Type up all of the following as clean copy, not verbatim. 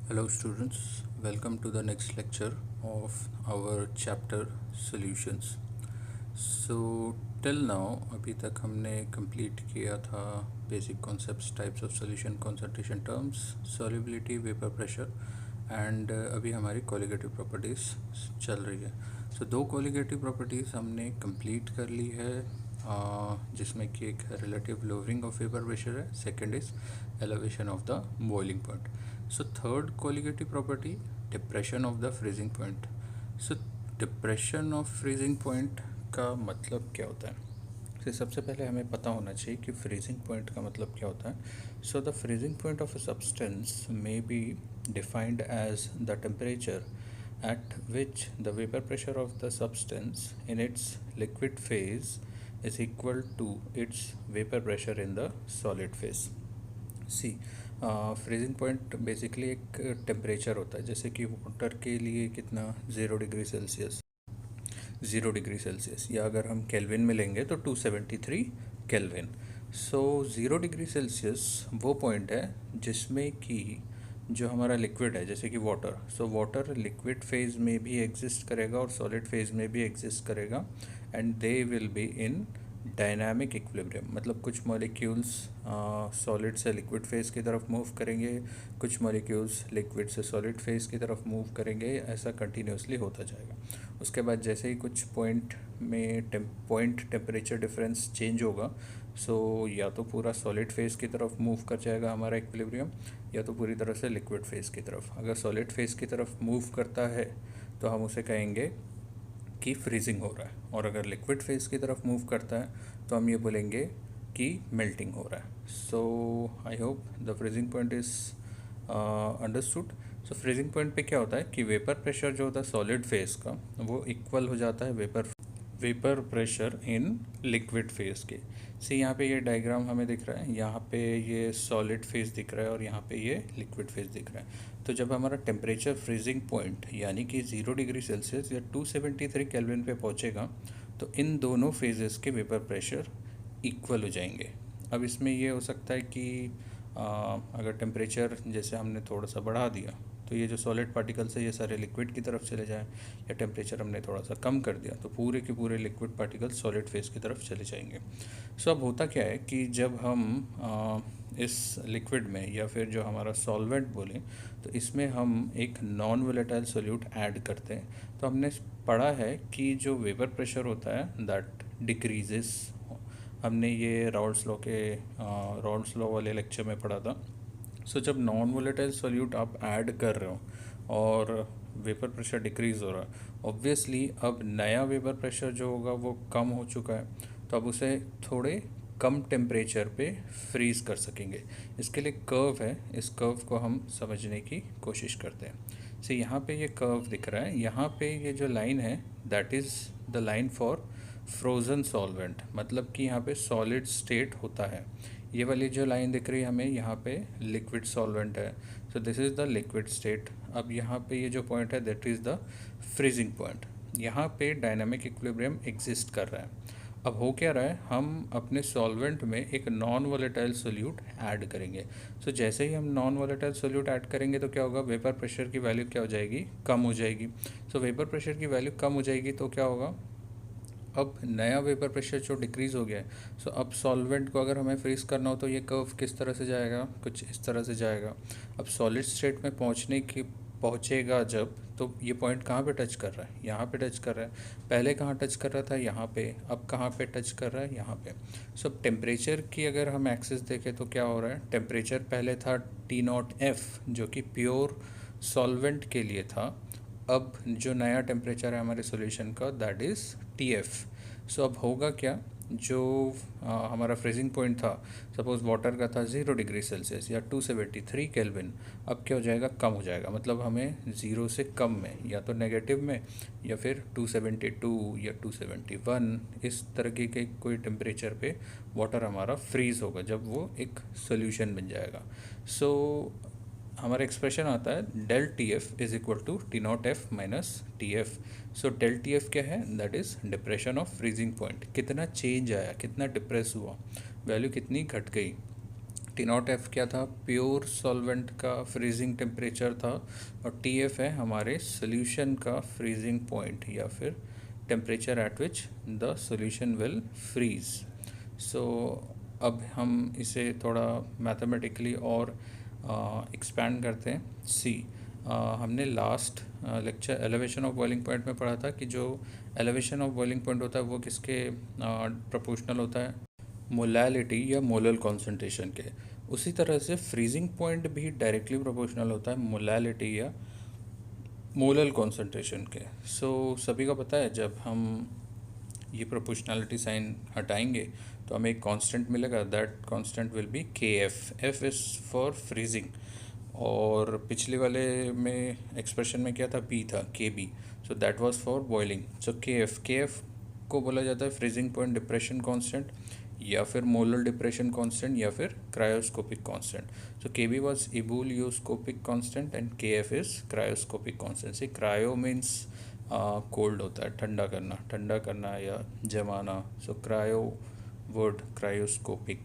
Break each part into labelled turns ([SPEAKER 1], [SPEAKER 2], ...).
[SPEAKER 1] Hello students, welcome to the next lecture of our chapter solutions. So till now अभी तक हमने complete किया था basic concepts, types of solution, concentration terms, solubility, vapor pressure and अभी हमारी colligative properties चल रही है. So दो colligative properties हमने complete कर ली है जिसमें कि एक relative lowering of vapor pressure है, second is elevation of the boiling point. So third colligative property, depression of the freezing point. So depression of freezing point का मतलब क्या होता है? तो सबसे पहले हमें पता होना चाहिए कि फ्रीजिंग पॉइंट का मतलब क्या होता है. So the freezing point of a substance may be defined as the temperature at which the vapor pressure of the substance in its liquid phase is equal to its vapor pressure in the solid phase. See freezing point basically एक temperature होता है, जैसे कि water के लिए कितना 0 degree Celsius, 0 degree Celsius, या अगर हम केल्विन में लेंगे तो 273 केल्विन. सो 0 डिग्री सेल्सियस वो पॉइंट है जिसमें कि जो हमारा लिक्विड है जैसे कि water, so water liquid phase में भी एग्जिस्ट करेगा और सॉलिड फेज में भी एग्जिस्ट करेगा and they will be in dynamic equilibrium. मतलब कुछ मॉलिक्यूल्स सॉलिड से लिक्विड फेज की तरफ मूव करेंगे, कुछ मॉलिक्यूल्स लिक्विड से सॉलिड फेज की तरफ मूव करेंगे, ऐसा कंटिन्यूसली होता जाएगा. उसके बाद जैसे ही कुछ पॉइंट में टेम्परेचर डिफरेंस चेंज होगा, सो या तो पूरा सॉलिड फेज की तरफ मूव कर जाएगा हमारा इक्विलिब्रियम, या तो पूरी तरह से लिक्विड फेज की तरफ. अगर सॉलिड फेज की तरफ मूव करता है तो हम उसे कहेंगे कि फ्रीजिंग हो रहा है, और अगर लिक्विड फेज की तरफ मूव करता है तो हम ये बोलेंगे कि मेल्टिंग हो रहा है. So I hope the freezing point is understood. So freezing point पे क्या होता है कि वेपर प्रेशर जो होता है सॉलिड फेज का वो इक्वल हो जाता है vapour pressure in liquid phase के. सी यहाँ पे ये डायग्राम हमें दिख रहा है, यहाँ पे ये सॉलिड फेज दिख रहा है और यहाँ पे ये लिक्विड फेज दिख रहा है. तो जब हमारा टेम्परेचर फ्रीजिंग पॉइंट यानी कि 0 डिग्री सेल्सियस या 273 केल्विन पे पहुँचेगा तो इन दोनों फेजेस के वेपर प्रेशर इक्वल हो जाएंगे. अब इसमें ये हो सकता है कि अगर टेम्परेचर जैसे हमने थोड़ा सा बढ़ा दिया तो ये जो सॉलिड पार्टिकल्स है ये सारे लिक्विड की तरफ चले जाएं, या टेम्परेचर हमने थोड़ा सा कम कर दिया तो पूरे के पूरे लिक्विड पार्टिकल्स सॉलिड फेज की तरफ चले जाएंगे. सो अब होता क्या है कि जब हम इस लिक्विड में या फिर जो हमारा सॉल्वेंट बोलें तो इसमें हम एक नॉन वोलेटाइल सोल्यूट ऐड करते हैं, तो हमने पढ़ा है कि जो वेपर प्रेशर होता है दैट डिक्रीजेस. हमने ये राउल्स लॉ वाले लेक्चर में पढ़ा था. सो जब नॉन वोलेटाइल सोल्यूट आप ऐड कर रहे हो और वेपर प्रेशर डिक्रीज़ हो रहा है, ऑब्वियसली अब नया वेपर प्रेशर जो होगा वो कम हो चुका है, तो अब उसे थोड़े कम टेम्परेचर पे फ्रीज़ कर सकेंगे. इसके लिए कर्व है, इस कर्व को हम समझने की कोशिश करते हैं. सो यहाँ पे ये कर्व दिख रहा है, यहाँ पे ये जो लाइन है that is the line for frozen solvent, मतलब कि यहाँ पे सॉलिड स्टेट होता है. ये वाली जो लाइन दिख रही है हमें यहाँ पे लिक्विड सॉल्वेंट है, सो this is the liquid state. अब यहाँ पे ये जो पॉइंट है that is the freezing point. यहाँ पे डायनामिक इक्विलिब्रियम एग्जिस्ट कर रहा है. अब हो क्या रहा है, हम अपने सॉल्वेंट में एक नॉन वोलेटाइल सोल्यूट ऐड करेंगे. सो जैसे ही हम नॉन वोलेटाइल सोल्यूट ऐड करेंगे तो क्या होगा, वेपर प्रेशर की वैल्यू क्या हो जाएगी, कम हो जाएगी. सो वेपर प्रेशर की वैल्यू कम हो जाएगी तो क्या होगा, अब नया वेपर प्रेशर जो डिक्रीज़ हो गया है, सो अब सॉल्वेंट को अगर हमें फ्रीज करना हो तो ये कर्व किस तरह से जाएगा, कुछ इस तरह से जाएगा. अब सॉलिड स्टेट में पहुंचेगा जब, तो ये पॉइंट कहाँ पे टच कर रहा है, यहाँ पे टच कर रहा है. पहले कहाँ टच कर रहा था, यहाँ पे. अब कहाँ पे टच कर रहा है, यहाँ पे. सो टेम्परेचर की अगर हम एक्सिस देखें तो क्या हो रहा है, टेम्परेचर पहले था T0F जो कि प्योर सॉल्वेंट के लिए था. अब जो नया टेम्परेचर है हमारे सॉल्यूशन का दैट इज़ TF. सो अब होगा क्या, जो हमारा फ्रीजिंग पॉइंट था, सपोज़ वाटर का था 0 डिग्री सेल्सियस या 273 केल्विन, अब क्या हो जाएगा, कम हो जाएगा. मतलब हमें ज़ीरो से कम में, या तो नेगेटिव में या फिर 272 या 271 इस तरह के कोई टेम्परेचर पे वाटर हमारा फ्रीज़ होगा जब वो एक सोल्यूशन बन जाएगा. सो हमारा एक्सप्रेशन आता है del T F is equal to T0F minus TF. So del TF क्या है, that is depression of freezing point. कितना चेंज आया, कितना डिप्रेस हुआ, वैल्यू कितनी घट गई. टी नॉट एफ क्या था, प्योर सॉल्वेंट का फ्रीजिंग टेम्परेचर था, और टी एफ है हमारे सोल्यूशन का फ्रीजिंग पॉइंट या फिर temperature at which the solution will freeze. So अब हम इसे थोड़ा मैथमेटिकली और एक्सपैंड करते हैं। सी हमने last lecture elevation of boiling point में पढ़ा था कि जो एलिवेशन ऑफ बॉइलिंग पॉइंट होता है वो किसके प्रोपोर्शनल होता है, मोलैलिटी या मोलर कॉन्सेंट्रेशन के। उसी तरह से फ्रीजिंग पॉइंट भी डायरेक्टली प्रोपोर्शनल होता है मोलैलिटी या मोलर कॉन्सेंट्रेशन के। सो सभी को पता है जब हम ये प्रोपोर्शनलिटी साइन हटाएंगे तो हमें एक कांस्टेंट मिलेगा, दैट कांस्टेंट विल बी के F. F is for freezing, और पिछले वाले में एक्सप्रेशन में क्या था, बी था, K b, so that was for boiling. So K F को बोला जाता है फ्रीजिंग पॉइंट डिप्रेशन कांस्टेंट या फिर मोलर डिप्रेशन कांस्टेंट या फिर cryoscopic constant. So K b was ebullioscopic constant and K f is cryoscopic constant. से cryo means cold होता है, ठंडा करना या जमाना। So cryo word cryoscopic.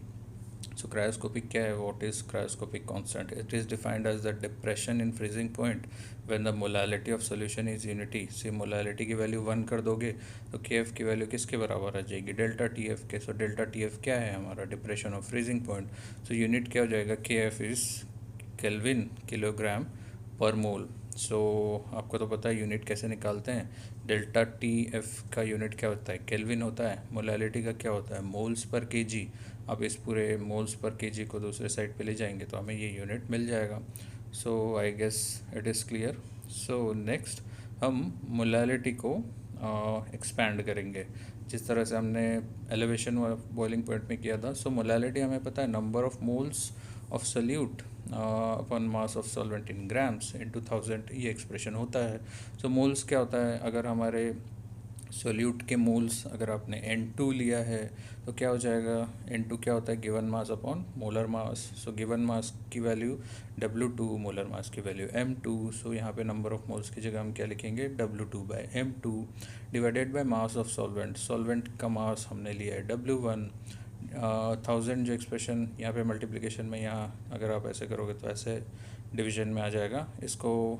[SPEAKER 1] So cryoscopic क्या है, what is cryoscopic constant? It is defined as the depression in freezing point when the molality of solution is unity. से molality की वैल्यू 1 कर दोगे तो kf की वैल्यू किसके बराबर आ जाएगी, डेल्टा टी एफ के। सो डेल्टा टी एफ क्या है, हमारा depression of freezing point. So unit क्या हो जाएगा, kf इज़ केल्विन किलोग्राम पर मोल। सो आपको तो पता है यूनिट कैसे निकालते हैं, डेल्टा टी एफ का यूनिट क्या होता है, केल्विन होता है। मोलैलिटी का क्या होता है, मोल्स पर केजी। अब इस पूरे मोल्स पर केजी को दूसरे साइड पे ले जाएंगे तो हमें ये यूनिट मिल जाएगा। So I guess it is clear. So next हम मोलैलिटी को एक्सपैंड करेंगे जिस तरह से हमने एलिवेशन बॉइलिंग पॉइंट में किया था। सो मोलैलिटी हमें पता है number of moles of solute upon mass of solvent in grams into 1000, ये एक्सप्रेशन होता है। सो मोल्स क्या होता है, अगर हमारे सोल्यूट के मोल्स अगर आपने N2 लिया है तो क्या हो जाएगा, N2 क्या होता है, given mass upon molar mass. So given mass की वैल्यू W2, मोलर मास की वैल्यू M2। सो यहाँ पे नंबर ऑफ मोल्स की जगह हम क्या लिखेंगे, W2/M2 divided by mass of solvent. Solvent का मास हमने लिया है W1। 1000 जो एक्सप्रेशन यहाँ पे मल्टीप्लिकेशन में, यहाँ अगर आप ऐसे करोगे तो ऐसे डिवीजन में आ जाएगा, इसको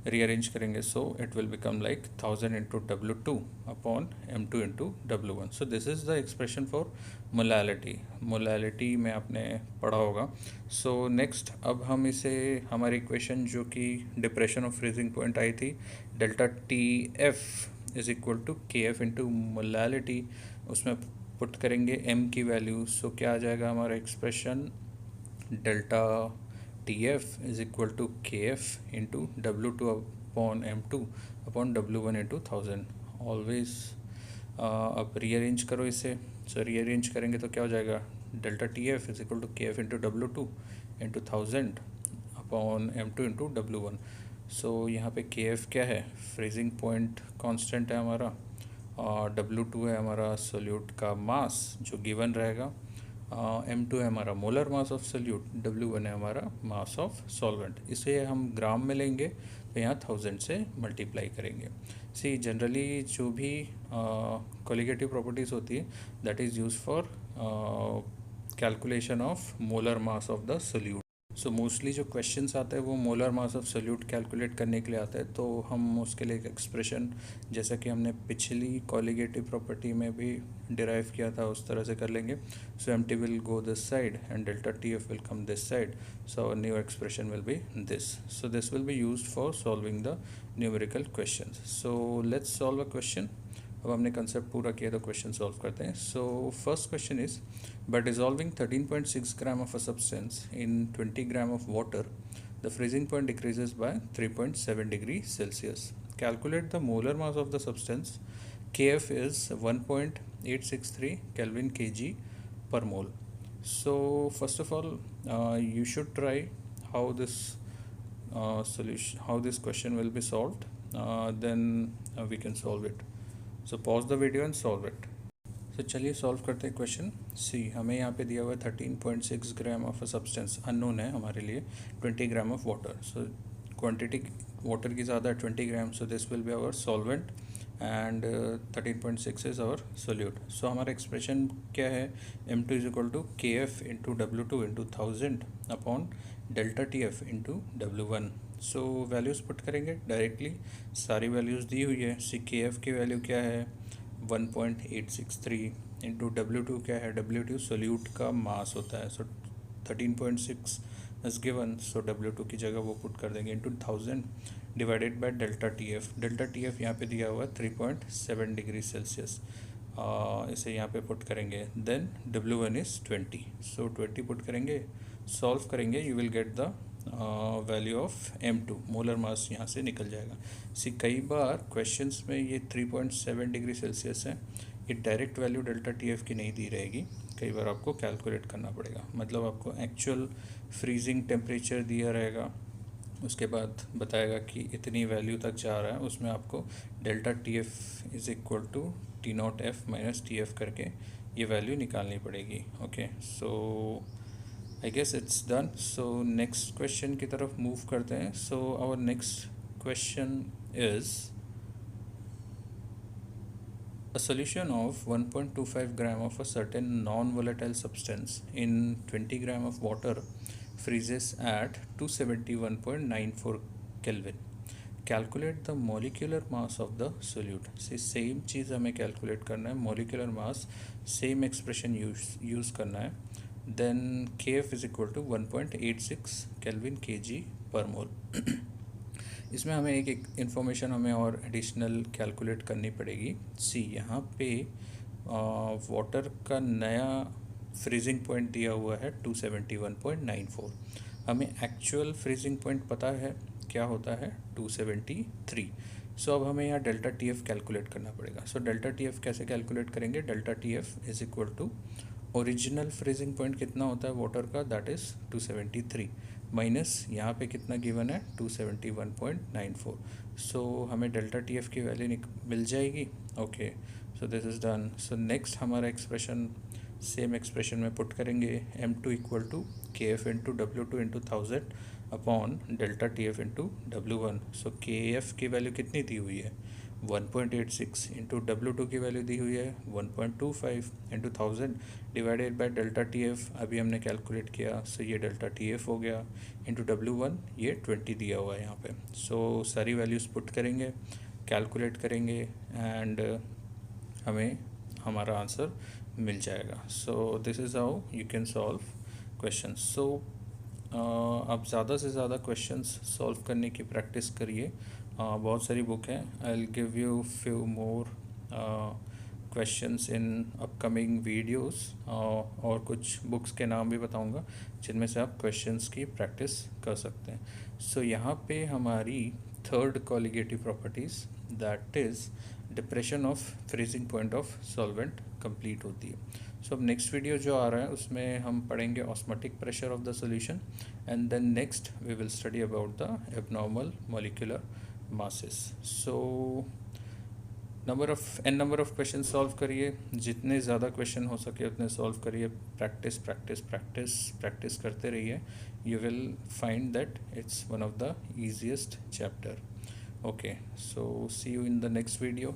[SPEAKER 1] रीअरेंज करेंगे। So it will become like 1000 into W2 upon M2 into W1। So this is the expression for molality में आपने पढ़ा होगा। सो नेक्स्ट अब हम इसे हमारी इक्वेशन जो कि डिप्रेशन ऑफ फ्रीजिंग पॉइंट आई थी, delta T F is equal to K F into molality, उसमें पुट करेंगे m की वैल्यू। सो क्या आ जाएगा हमारा expression, delta T F is equal to K F into W2 upon M2 upon W1 into 1000 always. अब rearrange करो इसे। सो रीअरेंज करेंगे तो क्या हो जाएगा, delta T F is equal to K F into W2 into 1000 upon M2 into W1। सो यहाँ पे के एफ क्या है, फ्रीजिंग पॉइंट कांस्टेंट है हमारा, और W2 है हमारा सोल्यूट का मास जो गिवन रहेगा, M2 है हमारा molar mass of solute, W1 है हमारा मास ऑफ सॉल्वेंट। इसे हम ग्राम में लेंगे तो यहाँ 1000 से मल्टीप्लाई करेंगे। सी जनरली जो भी कोलिगेटिव प्रॉपर्टीज़ होती है that is use for calculation of molar mass of the solute. So mostly जो क्वेश्चंस आते हैं वो molar mass of solute calculate करने के लिए आते हैं, तो हम उसके लिए एक एक्सप्रेशन जैसा कि हमने पिछली कॉलिगेटिव प्रॉपर्टी में भी डिराइव किया था उस तरह से कर लेंगे। So M T will go this side and delta T F will come this side, so new expression will be this. So this will be used for solving the numerical question. So let's solve a question. अब हमने concept पूरा किया तो question solve करते हैं। So first question is, by dissolving 13.6 gram of a substance in 20 gram of water, the freezing point decreases by 3.7 degrees Celsius. Calculate the molar mass of the substance. Kf is 1.863 Kelvin kg per mole. So first of all, you should try how this how this question will be solved. Then we can solve it. So pause the video and solve it. तो चलिए solve करते हैं question. सी हमें यहाँ पे दिया हुआ है 13.6 gram of a substance, unknown है हमारे लिए, 20 gram of water. So quantity water की ज़्यादा है 20 gram, so this will be our solvent and 13.6 is our solute. सो हमारा एक्सप्रेशन क्या है, m2 is equal to K F into W2 into 1000 upon delta T F into W1. So values put करेंगे directly, सारी values दी हुई है. सी के एफ की वैल्यू क्या है 1.863 इंटू W2 क्या है, W2 सोल्यूट का मास होता है. सो 13.6 इज गिवन, सो W2 की जगह वो पुट कर देंगे into 1000 divided by delta T F. Delta T F यहाँ पे दिया हुआ है 3.7 डिग्री सेल्सियस. इसे यहाँ पे पुट करेंगे. Then W1 is 20, so 20 put करेंगे, सॉल्व करेंगे, you will get the value of M2. Molar mass यहाँ से निकल जाएगा. सी कई बार क्वेश्चंस में ये 3.7 डिग्री सेल्सियस है, ये direct value delta T F की नहीं दी रहेगी, कई बार आपको कैलकुलेट करना पड़ेगा. मतलब आपको एक्चुअल फ्रीजिंग टेम्परेचर दिया रहेगा, उसके बाद बताएगा कि इतनी वैल्यू तक जा रहा है, उसमें आपको delta T F is equal to T naught F minus T F करके ये वैल्यू निकालनी पड़ेगी. Okay, so I guess it's done. So next question की तरफ मूव करते हैं. So our next question is a solution of 1.25 gram of a certain non-volatile substance in 20 gram of water freezes at 271.94 Kelvin. Calculate the molecular mass of the solute. से same चीज़ हमें calculate करना है, molecular mass same expression use करना है. Then K F is equal to 1.86 kelvin K G पर मोल. इसमें हमें एक इन्फॉर्मेशन हमें और एडिशनल कैलकुलेट करनी पड़ेगी. सी यहाँ पे वाटर का नया फ्रीजिंग पॉइंट दिया हुआ है 271.94. हमें एक्चुअल फ्रीजिंग पॉइंट पता है क्या होता है 273. सो अब हमें यहाँ डेल्टा टी एफ कैलकुलेट करना पड़ेगा. सो डेल्टा टी एफ कैसे कैलकुलेट करेंगे, delta T F is equal to original freezing point कितना होता है वाटर का, दैट इज़ 273 माइनस यहाँ पे कितना गिवन है 271.94. सो हमें डेल्टा टी एफ की वैल्यू मिल जाएगी. Okay, so this is done. So next हमारा एक्सप्रेशन सेम एक्सप्रेशन में पुट करेंगे. M2 equal to K F into W2 into 1000 upon delta T F into W1. So K F की value कितनी दी हुई है 1.86 into W2 की value दी हुई है 1.25 into 1000 divided by delta T F अभी हमने कैलकुलेट किया. सो ये डेल्टा टी एफ हो गया इंटू W1, ये 20 दिया हुआ है यहाँ पे. सो सारी वैल्यूज़ पुट करेंगे, कैलकुलेट करेंगे एंड हमें हमारा आंसर मिल जाएगा. So this is how you can solve question. So आप ज़्यादा से ज़्यादा क्वेश्चंस सॉल्व करने की प्रैक्टिस करिए. बहुत सारी बुक हैं. I will give you few more questions in upcoming videos, और कुछ बुक्स के नाम भी बताऊंगा जिनमें से आप क्वेश्चंस की प्रैक्टिस कर सकते हैं. सो यहाँ पे हमारी third colligative properties that is depression of freezing point of solvent complete होती है. सो अब नेक्स्ट वीडियो जो आ रहा है उसमें हम पढ़ेंगे osmotic pressure of the solution and then next we will study about the abnormal molecular masses. So number of question solve करिए, जितने ज़्यादा क्वेश्चन हो सके उतने सॉल्व करिए. प्रैक्टिस प्रैक्टिस प्रैक्टिस प्रैक्टिस करते रहिए. You will find that it's one of the easiest chapter. Okay, so see you in the next video.